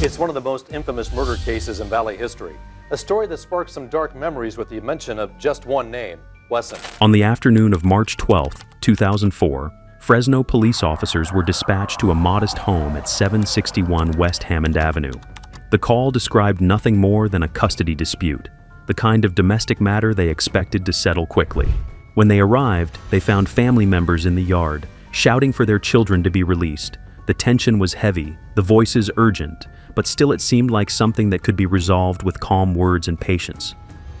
It's one of the most infamous murder cases in Valley history. A story that sparks some dark memories with the mention of just one name, Wesson. On the afternoon of March 12, 2004, Fresno police officers were dispatched to a modest home at 761 West Hammond Avenue. The call described nothing more than a custody dispute, the kind of domestic matter they expected to settle quickly. When they arrived, they found family members in the yard, shouting for their children to be released. The tension was heavy, the voices urgent, but still it seemed like something that could be resolved with calm words and patience.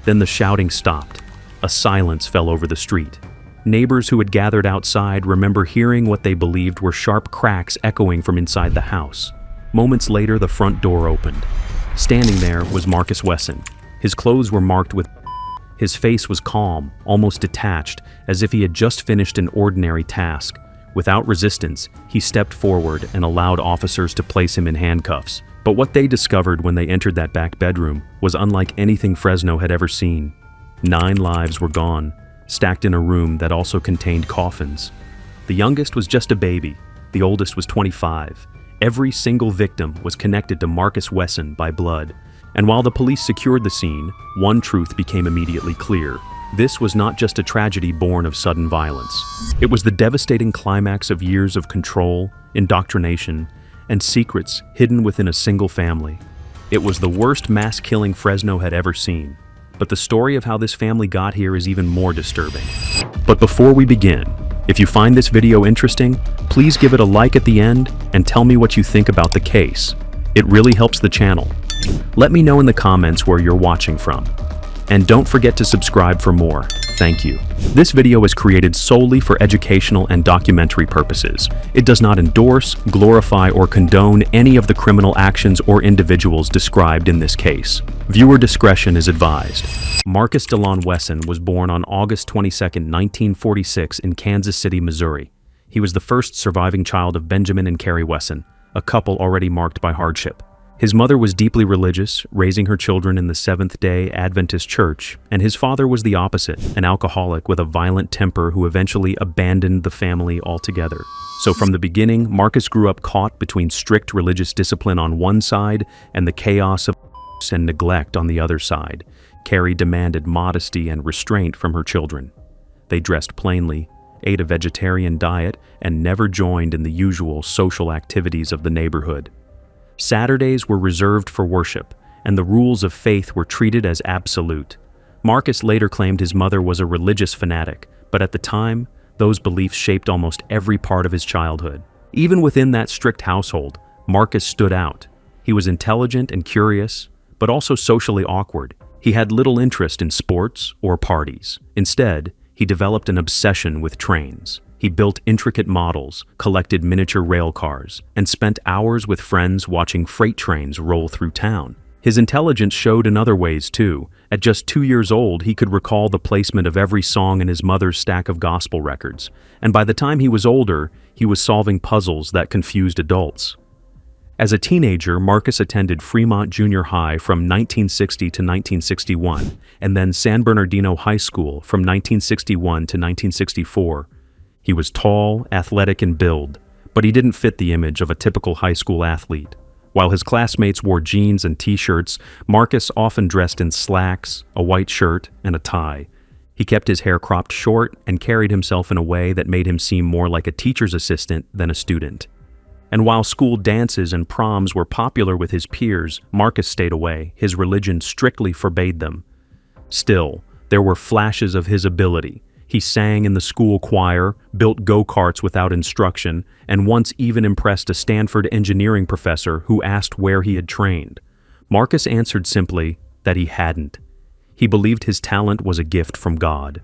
Then the shouting stopped. A silence fell over the street. Neighbors who had gathered outside remember hearing what they believed were sharp cracks echoing from inside the house. Moments later, the front door opened. Standing there was Marcus Wesson. His clothes were marked with His face was calm, almost detached, as if he had just finished an ordinary task. Without resistance, he stepped forward and allowed officers to place him in handcuffs. But what they discovered when they entered that back bedroom was unlike anything Fresno had ever seen. 9 lives were gone, stacked in a room that also contained coffins. The youngest was just a baby. The oldest was 25. Every single victim was connected to Marcus Wesson by blood. And while the police secured the scene, one truth became immediately clear. This was not just a tragedy born of sudden violence. It was the devastating climax of years of control, indoctrination, and secrets hidden within a single family. It was the worst mass killing Fresno had ever seen. But the story of how this family got here is even more disturbing. But before we begin, if you find this video interesting, please give it a like at the end and tell me what you think about the case. It really helps the channel. Let me know in the comments where you're watching from. And don't forget to subscribe for more. Thank you. This video is created solely for educational and documentary purposes. It does not endorse, glorify, or condone any of the criminal actions or individuals described in this case. Viewer discretion is advised. Marcus DeLon Wesson was born on August 22, 1946 in Kansas City, Missouri. He was the first surviving child of Benjamin and Carrie Wesson, a couple already marked by hardship. His mother was deeply religious, raising her children in the Seventh-day Adventist Church, and his father was the opposite, an alcoholic with a violent temper who eventually abandoned the family altogether. So from the beginning, Marcus grew up caught between strict religious discipline on one side and the chaos of and neglect on the other side. Carrie demanded modesty and restraint from her children. They dressed plainly, ate a vegetarian diet, and never joined in the usual social activities of the neighborhood. Saturdays were reserved for worship, and the rules of faith were treated as absolute. Marcus later claimed his mother was a religious fanatic, but at the time, those beliefs shaped almost every part of his childhood. Even within that strict household, Marcus stood out. He was intelligent and curious, but also socially awkward. He had little interest in sports or parties. Instead, he developed an obsession with trains. He built intricate models, collected miniature rail cars, and spent hours with friends watching freight trains roll through town. His intelligence showed in other ways, too. At just 2 years old, he could recall the placement of every song in his mother's stack of gospel records. And by the time he was older, he was solving puzzles that confused adults. As a teenager, Marcus attended Fremont Junior High from 1960 to 1961, and then San Bernardino High School from 1961 to 1964. He was tall, athletic in build, but he didn't fit the image of a typical high school athlete. While his classmates wore jeans and t-shirts, Marcus often dressed in slacks, a white shirt, and a tie. He kept his hair cropped short and carried himself in a way that made him seem more like a teacher's assistant than a student. And while school dances and proms were popular with his peers, Marcus stayed away. His religion strictly forbade them. Still, there were flashes of his ability. He sang in the school choir, built go-karts without instruction, and once even impressed a Stanford engineering professor who asked where he had trained. Marcus answered simply that he hadn't. He believed his talent was a gift from God.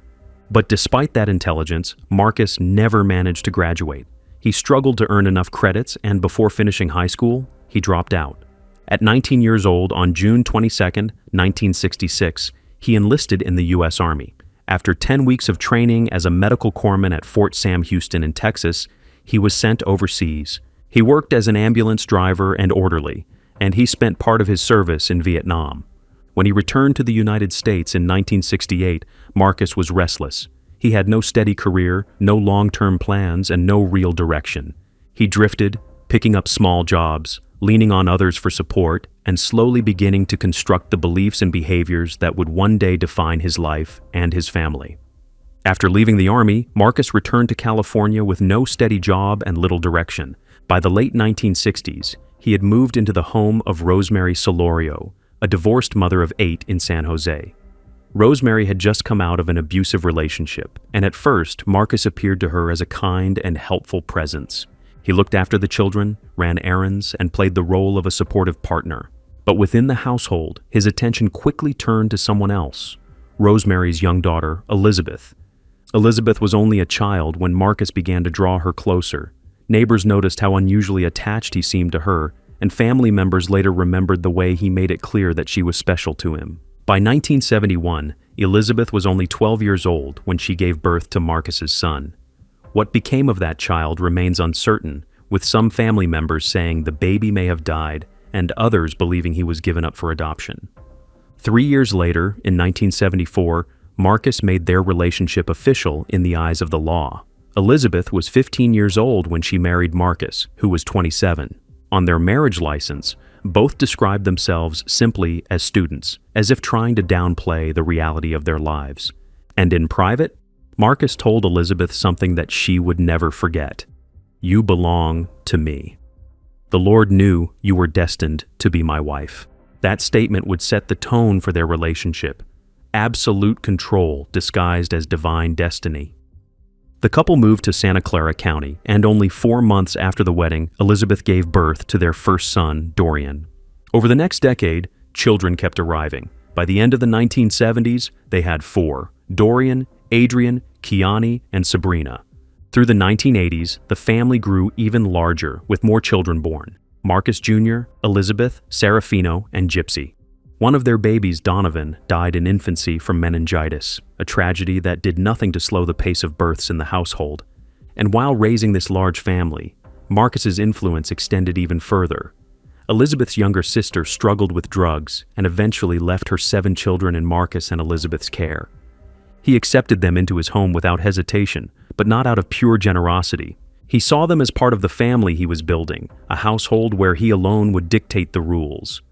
But despite that intelligence, Marcus never managed to graduate. He struggled to earn enough credits, and before finishing high school, he dropped out. At 19 years old, on June 22, 1966, he enlisted in the U.S. Army. After 10 weeks of training as a medical corpsman at Fort Sam Houston in Texas, he was sent overseas. He worked as an ambulance driver and orderly, and he spent part of his service in Vietnam. When he returned to the United States in 1968, Marcus was restless. He had no steady career, no long-term plans, and no real direction. He drifted, picking up small jobs, leaning on others for support, and slowly beginning to construct the beliefs and behaviors that would one day define his life and his family. After leaving the Army, Marcus returned to California with no steady job and little direction. By the late 1960s, he had moved into the home of Rosemary Solorio, a divorced mother of 8 in San Jose. Rosemary had just come out of an abusive relationship, and at first, Marcus appeared to her as a kind and helpful presence. He looked after the children, ran errands, and played the role of a supportive partner. But within the household, his attention quickly turned to someone else, Rosemary's young daughter, Elizabeth. Elizabeth was only a child when Marcus began to draw her closer. Neighbors noticed how unusually attached he seemed to her, and family members later remembered the way he made it clear that she was special to him. By 1971, Elizabeth was only 12 years old when she gave birth to Marcus's son. What became of that child remains uncertain, with some family members saying the baby may have died and others believing he was given up for adoption. 3 years later, in 1974, Marcus made their relationship official in the eyes of the law. Elizabeth was 15 years old when she married Marcus, who was 27. On their marriage license, both described themselves simply as students, as if trying to downplay the reality of their lives. And in private, Marcus told Elizabeth something that she would never forget. "You belong to me. The Lord knew you were destined to be my wife." That statement would set the tone for their relationship. Absolute control disguised as divine destiny. The couple moved to Santa Clara County, and only 4 months after the wedding, Elizabeth gave birth to their first son, Dorian. Over the next decade, children kept arriving. By the end of the 1970s, they had 4: Dorian, Adrian, Kiani, and Sabrina. Through the 1980s, the family grew even larger, with more children born: Marcus Jr., Elizabeth, Serafino, and Gypsy. One of their babies, Donovan, died in infancy from meningitis, a tragedy that did nothing to slow the pace of births in the household. And while raising this large family, Marcus's influence extended even further. Elizabeth's younger sister struggled with drugs and eventually left her 7 children in Marcus and Elizabeth's care. He accepted them into his home without hesitation, but not out of pure generosity. He saw them as part of the family he was building, a household where he alone would dictate the rules.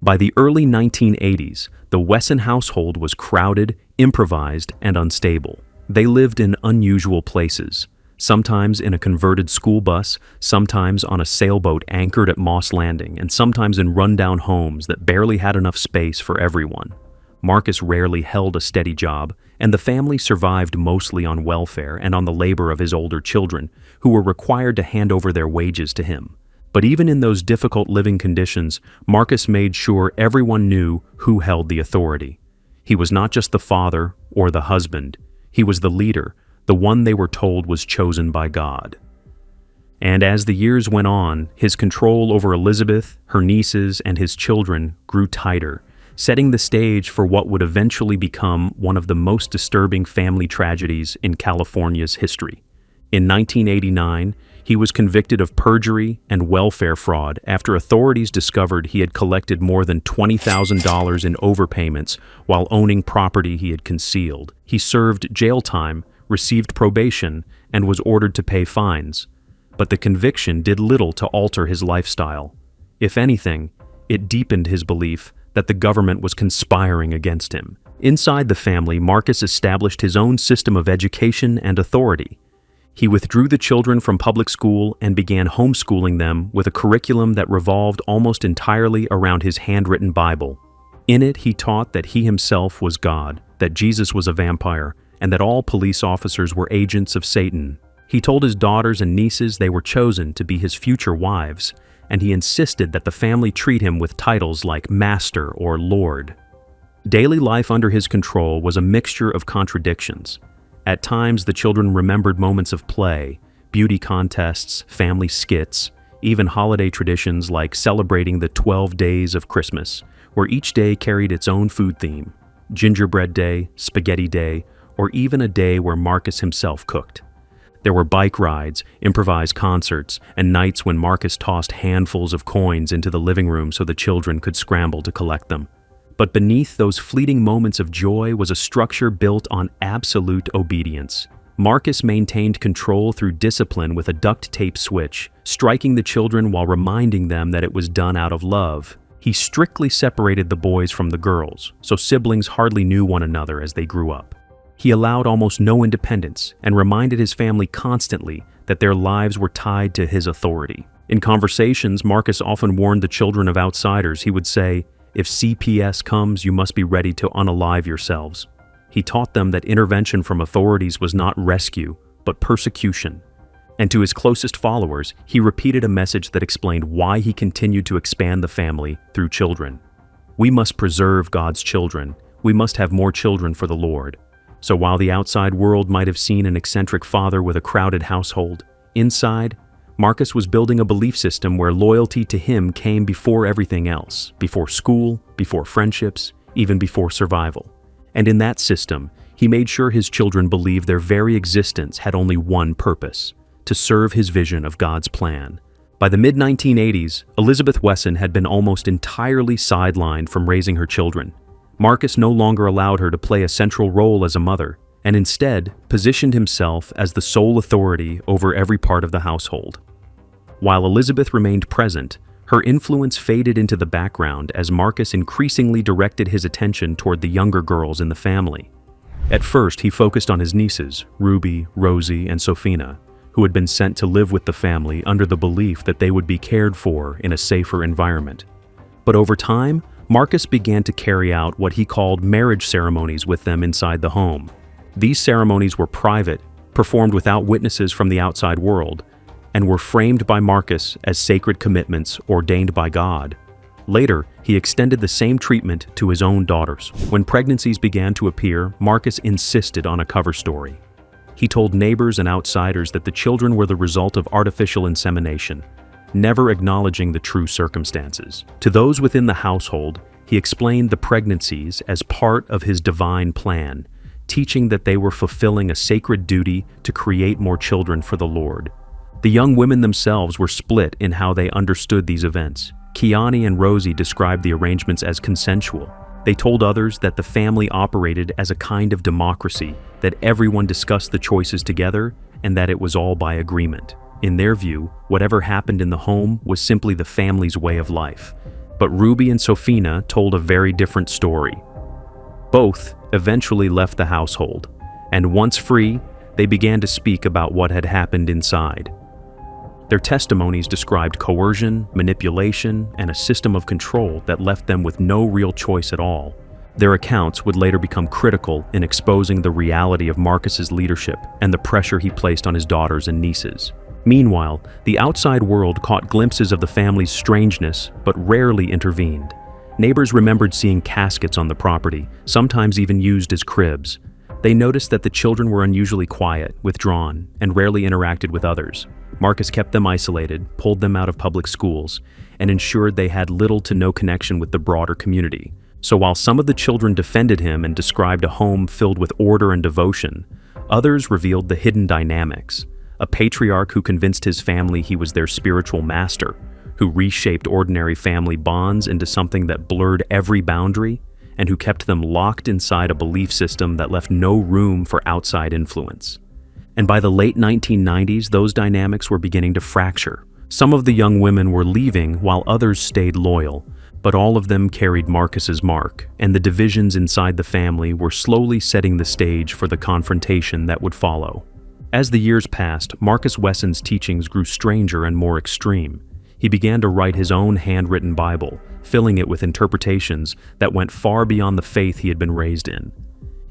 By the early 1980s, the Wesson household was crowded, improvised, and unstable. They lived in unusual places, sometimes in a converted school bus, sometimes on a sailboat anchored at Moss Landing, and sometimes in rundown homes that barely had enough space for everyone. Marcus rarely held a steady job, and the family survived mostly on welfare and on the labor of his older children, who were required to hand over their wages to him. But even in those difficult living conditions, Marcus made sure everyone knew who held the authority. He was not just the father or the husband. He was the leader, the one they were told was chosen by God. And as the years went on, his control over Elizabeth, her nieces, and his children grew tighter, setting the stage for what would eventually become one of the most disturbing family tragedies in California's history. In 1989, he was convicted of perjury and welfare fraud after authorities discovered he had collected more than $20,000 in overpayments while owning property he had concealed. He served jail time, received probation, and was ordered to pay fines. But the conviction did little to alter his lifestyle. If anything, it deepened his belief that the government was conspiring against him. Inside the family, Marcus established his own system of education and authority. He withdrew the children from public school and began homeschooling them with a curriculum that revolved almost entirely around his handwritten Bible. In it, he taught that he himself was God, that Jesus was a vampire, and that all police officers were agents of Satan. He told his daughters and nieces they were chosen to be his future wives, and he insisted that the family treat him with titles like Master or Lord. Daily life under his control was a mixture of contradictions. At times, the children remembered moments of play, beauty contests, family skits, even holiday traditions like celebrating the 12 days of Christmas, where each day carried its own food theme: gingerbread day, spaghetti day, or even a day where Marcus himself cooked. There were bike rides, improvised concerts, and nights when Marcus tossed handfuls of coins into the living room so the children could scramble to collect them. But beneath those fleeting moments of joy was a structure built on absolute obedience. Marcus maintained control through discipline with a duct tape switch, striking the children while reminding them that it was done out of love. He strictly separated the boys from the girls, so siblings hardly knew one another as they grew up. He allowed almost no independence and reminded his family constantly that their lives were tied to his authority. In conversations, Marcus often warned the children of outsiders. He would say, "If CPS comes, you must be ready to unalive yourselves." He taught them that intervention from authorities was not rescue, but persecution. And to his closest followers, he repeated a message that explained why he continued to expand the family through children. We must preserve God's children. We must have more children for the Lord. So while the outside world might have seen an eccentric father with a crowded household, inside, Marcus was building a belief system where loyalty to him came before everything else, before school, before friendships, even before survival. And in that system, he made sure his children believed their very existence had only one purpose: to serve his vision of God's plan. By the mid-1980s, Elizabeth Wesson had been almost entirely sidelined from raising her children. Marcus no longer allowed her to play a central role as a mother, and instead positioned himself as the sole authority over every part of the household. While Elizabeth remained present, her influence faded into the background as Marcus increasingly directed his attention toward the younger girls in the family. At first, he focused on his nieces, Ruby, Rosie, and Sophina, who had been sent to live with the family under the belief that they would be cared for in a safer environment. But over time, Marcus began to carry out what he called marriage ceremonies with them inside the home. These ceremonies were private, performed without witnesses from the outside world, and were framed by Marcus as sacred commitments ordained by God. Later, he extended the same treatment to his own daughters. When pregnancies began to appear, Marcus insisted on a cover story. He told neighbors and outsiders that the children were the result of artificial insemination, never acknowledging the true circumstances. To those within the household, he explained the pregnancies as part of his divine plan, teaching that they were fulfilling a sacred duty to create more children for the Lord. The young women themselves were split in how they understood these events. Kiani and Rosie described the arrangements as consensual. They told others that the family operated as a kind of democracy, that everyone discussed the choices together, and that it was all by agreement. In their view, whatever happened in the home was simply the family's way of life. But Ruby and Sophina told a very different story. Both eventually left the household, and once free, they began to speak about what had happened inside. Their testimonies described coercion, manipulation, and a system of control that left them with no real choice at all. Their accounts would later become critical in exposing the reality of Marcus's leadership and the pressure he placed on his daughters and nieces. Meanwhile, the outside world caught glimpses of the family's strangeness, but rarely intervened. Neighbors remembered seeing caskets on the property, sometimes even used as cribs. They noticed that the children were unusually quiet, withdrawn, and rarely interacted with others. Marcus kept them isolated, pulled them out of public schools, and ensured they had little to no connection with the broader community. So while some of the children defended him and described a home filled with order and devotion, others revealed the hidden dynamics. A patriarch who convinced his family he was their spiritual master, who reshaped ordinary family bonds into something that blurred every boundary, and who kept them locked inside a belief system that left no room for outside influence. And by the late 1990s, those dynamics were beginning to fracture. Some of the young women were leaving while others stayed loyal, but all of them carried Marcus's mark, and the divisions inside the family were slowly setting the stage for the confrontation that would follow. As the years passed, Marcus Wesson's teachings grew stranger and more extreme. He began to write his own handwritten Bible, filling it with interpretations that went far beyond the faith he had been raised in.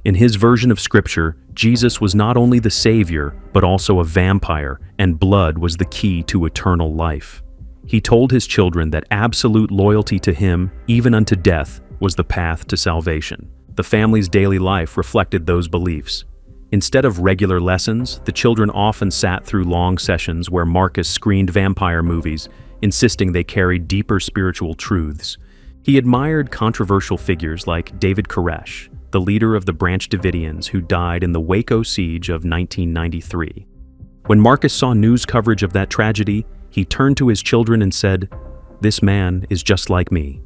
In his version of Scripture, Jesus was not only the Savior, but also a vampire, and blood was the key to eternal life. He told his children that absolute loyalty to him, even unto death, was the path to salvation. The family's daily life reflected those beliefs. Instead of regular lessons, the children often sat through long sessions where Marcus screened vampire movies, insisting they carried deeper spiritual truths. He admired controversial figures like David Koresh, the leader of the Branch Davidians who died in the Waco siege of 1993. When Marcus saw news coverage of that tragedy, he turned to his children and said, "This man is just like me.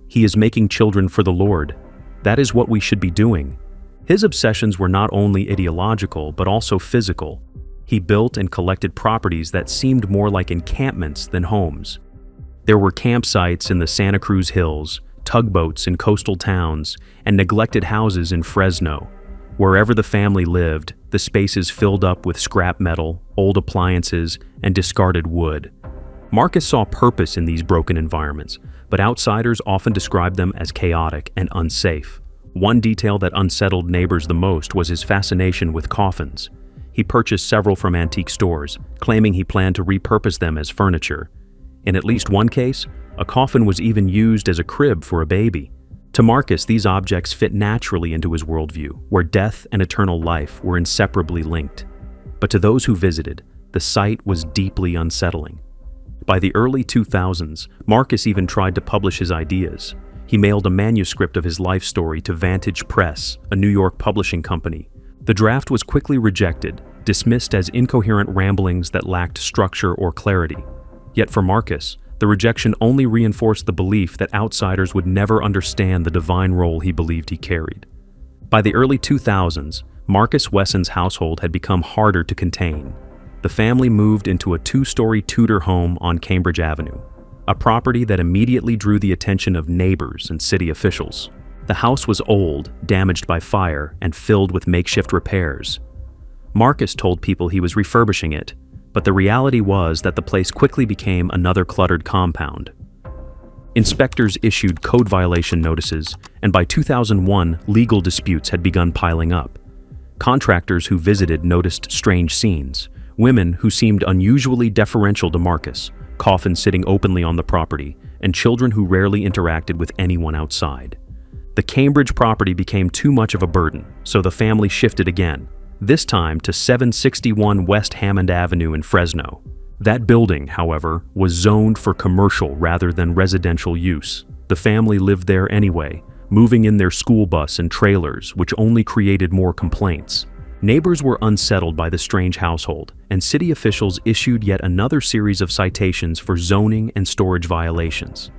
He is making children for the Lord. That is what we should be doing." His obsessions were not only ideological but also physical. He built and collected properties that seemed more like encampments than homes. There were campsites in the Santa Cruz Hills, tugboats in coastal towns, and neglected houses in Fresno. Wherever the family lived, the spaces filled up with scrap metal, old appliances, and discarded wood. Marcus saw purpose in these broken environments, but outsiders often described them as chaotic and unsafe. One detail that unsettled neighbors the most was his fascination with coffins. He purchased several from antique stores, claiming he planned to repurpose them as furniture. In at least one case, a coffin was even used as a crib for a baby. To Marcus, these objects fit naturally into his worldview, where death and eternal life were inseparably linked. But to those who visited, the sight was deeply unsettling. By the early 2000s, Marcus even tried to publish his ideas. He mailed a manuscript of his life story to Vantage Press, a New York publishing company. The draft was quickly rejected, dismissed as incoherent ramblings that lacked structure or clarity. Yet for Marcus, the rejection only reinforced the belief that outsiders would never understand the divine role he believed he carried. By the early 2000s, Marcus Wesson's household had become harder to contain. The family moved into a 2-story Tudor home on Cambridge Avenue, a property that immediately drew the attention of neighbors and city officials. The house was old, damaged by fire, and filled with makeshift repairs. Marcus told people he was refurbishing it, but the reality was that the place quickly became another cluttered compound. Inspectors issued code violation notices, and by 2001, legal disputes had begun piling up. Contractors who visited noticed strange scenes, women who seemed unusually deferential to Marcus, coffins sitting openly on the property, and children who rarely interacted with anyone outside. The Cambridge property became too much of a burden, so the family shifted again, this time to 761 West Hammond Avenue in Fresno. That building, however, was zoned for commercial rather than residential use. The family lived there anyway, moving in their school bus and trailers, which only created more complaints. Neighbors were unsettled by the strange household, and city officials issued yet another series of citations for zoning and storage violations.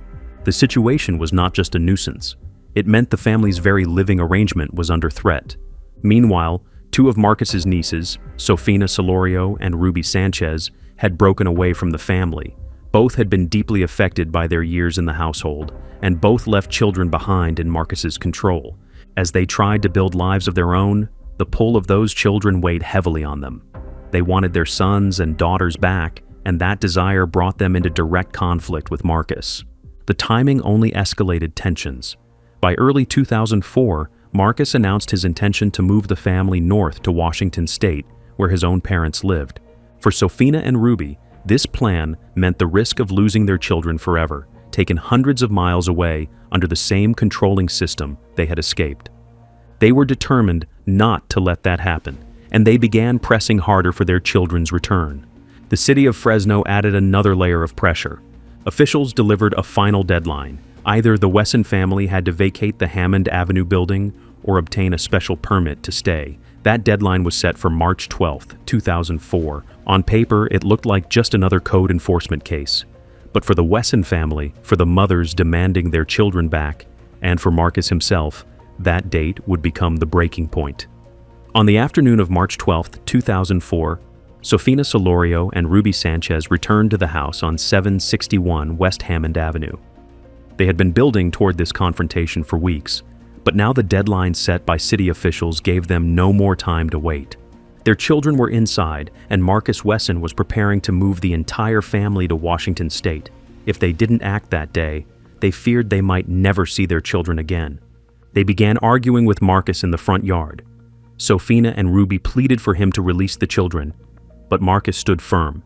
The situation was not just a nuisance. It meant the family's very living arrangement was under threat. Meanwhile, two of Marcus's nieces, Sofina Solorio and Ruby Sanchez, had broken away from the family. Both had been deeply affected by their years in the household, and both left children behind in Marcus's control. As they tried to build lives of their own, the pull of those children weighed heavily on them. They wanted their sons and daughters back, and that desire brought them into direct conflict with Marcus. The timing only escalated tensions. By early 2004, Marcus announced his intention to move the family north to Washington State, where his own parents lived. For Sofina and Ruby, this plan meant the risk of losing their children forever, taken hundreds of miles away under the same controlling system they had escaped. They were determined not to let that happen, and they began pressing harder for their children's return. The city of Fresno added another layer of pressure. Officials delivered a final deadline. Either the Wesson family had to vacate the Hammond Avenue building or obtain a special permit to stay. That deadline was set for March 12, 2004. On paper, it looked like just another code enforcement case. But for the Wesson family, for the mothers demanding their children back, and for Marcus himself, that date would become the breaking point. On the afternoon of March 12, 2004, Sofina Solorio and Ruby Sanchez returned to the house on 761 West Hammond Avenue. They had been building toward this confrontation for weeks, but now the deadline set by city officials gave them no more time to wait. Their children were inside, and Marcus Wesson was preparing to move the entire family to Washington State. If they didn't act that day, they feared they might never see their children again. They began arguing with Marcus in the front yard. Sofina and Ruby pleaded for him to release the children, but Marcus stood firm.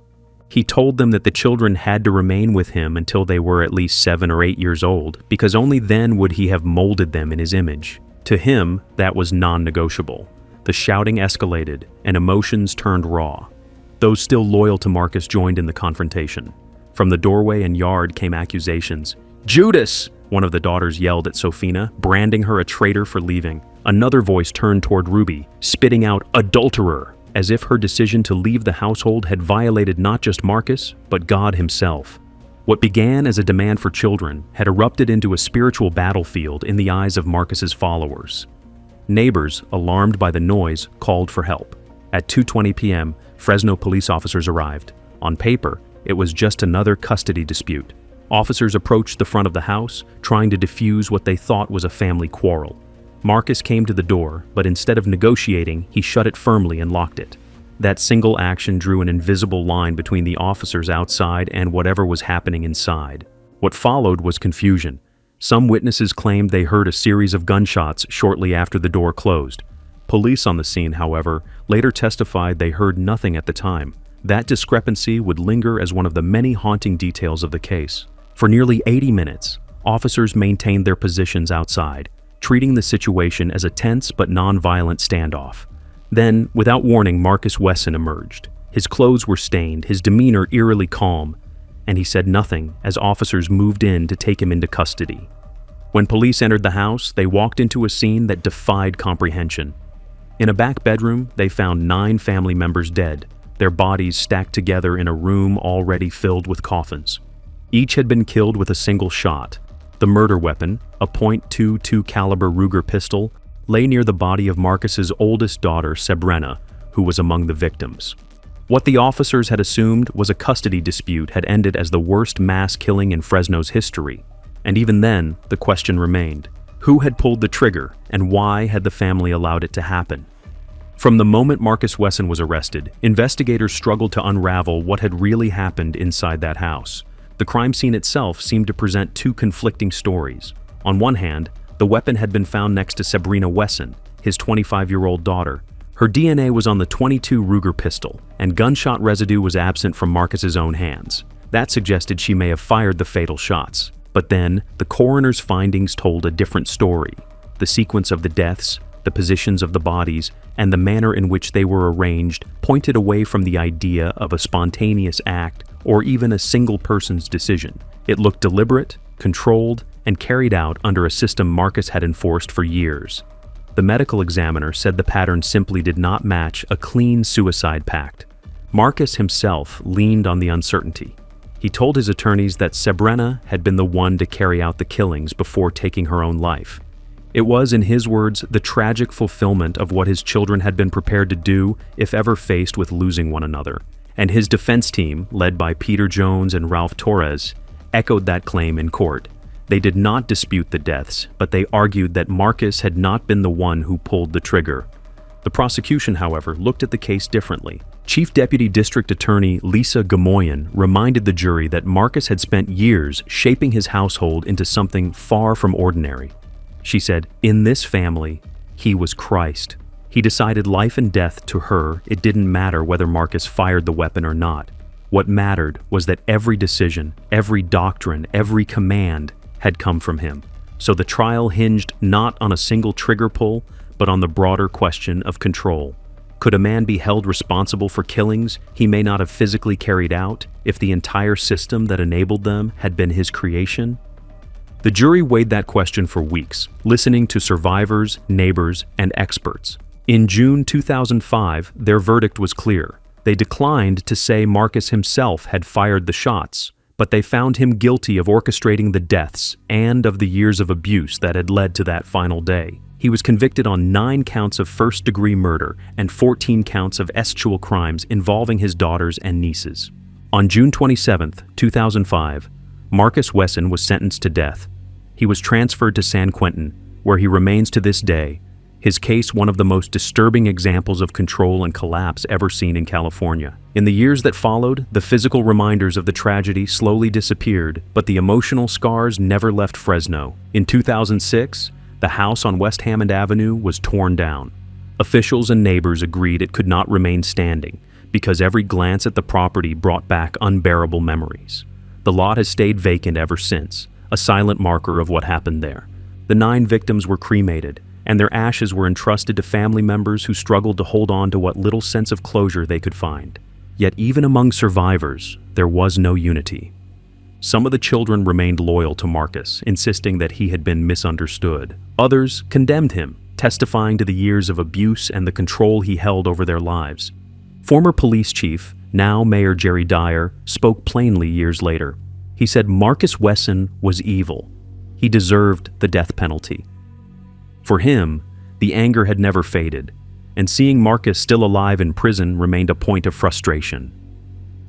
He told them that the children had to remain with him until they were at least 7 or 8 years old, because only then would he have molded them in his image. To him, that was non-negotiable. The shouting escalated, and emotions turned raw. Those still loyal to Marcus joined in the confrontation. From the doorway and yard came accusations. "Judas!" one of the daughters yelled at Sofina, branding her a traitor for leaving. Another voice turned toward Ruby, spitting out "adulterer," as if her decision to leave the household had violated not just Marcus, but God himself. What began as a demand for children had erupted into a spiritual battlefield in the eyes of Marcus's followers. Neighbors, alarmed by the noise, called for help. At 2:20 p.m., Fresno police officers arrived. On paper, it was just another custody dispute. Officers approached the front of the house, trying to defuse what they thought was a family quarrel. Marcus came to the door, but instead of negotiating, he shut it firmly and locked it. That single action drew an invisible line between the officers outside and whatever was happening inside. What followed was confusion. Some witnesses claimed they heard a series of gunshots shortly after the door closed. Police on the scene, however, later testified they heard nothing at the time. That discrepancy would linger as one of the many haunting details of the case. For nearly 80 minutes, officers maintained their positions outside, treating the situation as a tense but non-violent standoff. Then, without warning, Marcus Wesson emerged. His clothes were stained, his demeanor eerily calm, and he said nothing as officers moved in to take him into custody. When police entered the house, they walked into a scene that defied comprehension. In a back bedroom, they found 9 family members dead, their bodies stacked together in a room already filled with coffins. Each had been killed with a single shot. The murder weapon, a .22 caliber Ruger pistol, lay near the body of Marcus's oldest daughter, Sabrina, who was among the victims. What the officers had assumed was a custody dispute had ended as the worst mass killing in Fresno's history. And even then, the question remained: who had pulled the trigger, and why had the family allowed it to happen? From the moment Marcus Wesson was arrested, investigators struggled to unravel what had really happened inside that house. The crime scene itself seemed to present 2 conflicting stories. On one hand, the weapon had been found next to Sabrina Wesson, his 25-year-old daughter. Her DNA was on the .22 Ruger pistol, and gunshot residue was absent from Marcus's own hands. That suggested she may have fired the fatal shots. But then, the coroner's findings told a different story. The sequence of the deaths, the positions of the bodies, and the manner in which they were arranged pointed away from the idea of a spontaneous act or even a single person's decision. It looked deliberate, controlled, and carried out under a system Marcus had enforced for years. The medical examiner said the pattern simply did not match a clean suicide pact. Marcus himself leaned on the uncertainty. He told his attorneys that Sabrina had been the one to carry out the killings before taking her own life. It was, in his words, the tragic fulfillment of what his children had been prepared to do if ever faced with losing one another. And his defense team, led by Peter Jones and Ralph Torres, echoed that claim in court. They did not dispute the deaths, but they argued that Marcus had not been the one who pulled the trigger. The prosecution, however, looked at the case differently. Chief Deputy District Attorney Lisa Gamoyan reminded the jury that Marcus had spent years shaping his household into something far from ordinary. She said, "In this family, he was Christ. He decided life and death to her. It didn't matter whether Marcus fired the weapon or not. What mattered was that every decision, every doctrine, every command had come from him." So the trial hinged not on a single trigger pull, but on the broader question of control. Could a man be held responsible for killings he may not have physically carried out if the entire system that enabled them had been his creation? The jury weighed that question for weeks, listening to survivors, neighbors, and experts. In June 2005, their verdict was clear. They declined to say Marcus himself had fired the shots, but they found him guilty of orchestrating the deaths and of the years of abuse that had led to that final day. He was convicted on 9 counts of first-degree murder and 14 counts of escheal crimes involving his daughters and nieces. On June 27, 2005, Marcus Wesson was sentenced to death. He was transferred to San Quentin, where he remains to this day, his case one of the most disturbing examples of control and collapse ever seen in California. In the years that followed, the physical reminders of the tragedy slowly disappeared, but the emotional scars never left Fresno. In 2006, the house on West Hammond Avenue was torn down. Officials and neighbors agreed it could not remain standing, because every glance at the property brought back unbearable memories. The lot has stayed vacant ever since, a silent marker of what happened there. The 9 victims were cremated, and their ashes were entrusted to family members who struggled to hold on to what little sense of closure they could find. Yet even among survivors, there was no unity. Some of the children remained loyal to Marcus, insisting that he had been misunderstood. Others condemned him, testifying to the years of abuse and the control he held over their lives. Former police chief, now Mayor Jerry Dyer, spoke plainly years later. He said Marcus Wesson was evil. He deserved the death penalty. For him, The anger had never faded, and seeing Marcus still alive in prison remained a point of frustration.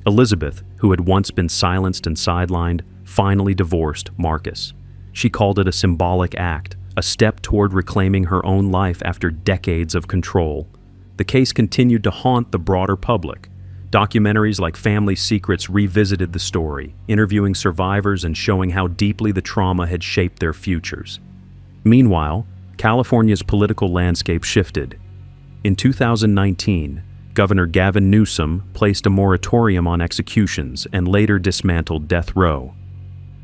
Elizabeth, who had once been silenced and sidelined, finally divorced Marcus. She called it a symbolic act, a step toward reclaiming her own life after decades of control. The case continued to haunt the broader public. Documentaries like Family Secrets revisited the story, interviewing survivors and showing how deeply the trauma had shaped their futures. Meanwhile, California's political landscape shifted. In 2019, Governor Gavin Newsom placed a moratorium on executions and later dismantled death row.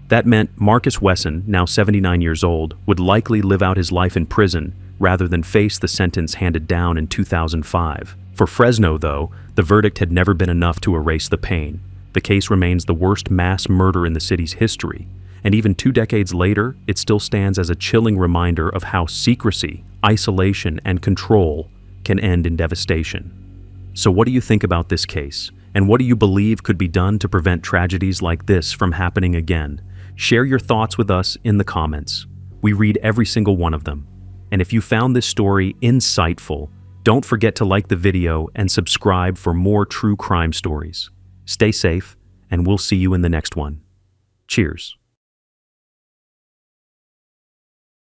That meant Marcus Wesson, now 79 years old, would likely live out his life in prison rather than face the sentence handed down in 2005. For Fresno, though, the verdict had never been enough to erase the pain. The case remains the worst mass murder in the city's history, and even 2 decades later, it still stands as a chilling reminder of how secrecy, isolation, and control can end in devastation. So what do you think about this case? And what do you believe could be done to prevent tragedies like this from happening again? Share your thoughts with us in the comments. We read every single one of them. And if you found this story insightful, don't forget to like the video and subscribe for more true crime stories. Stay safe, and we'll see you in the next one. Cheers.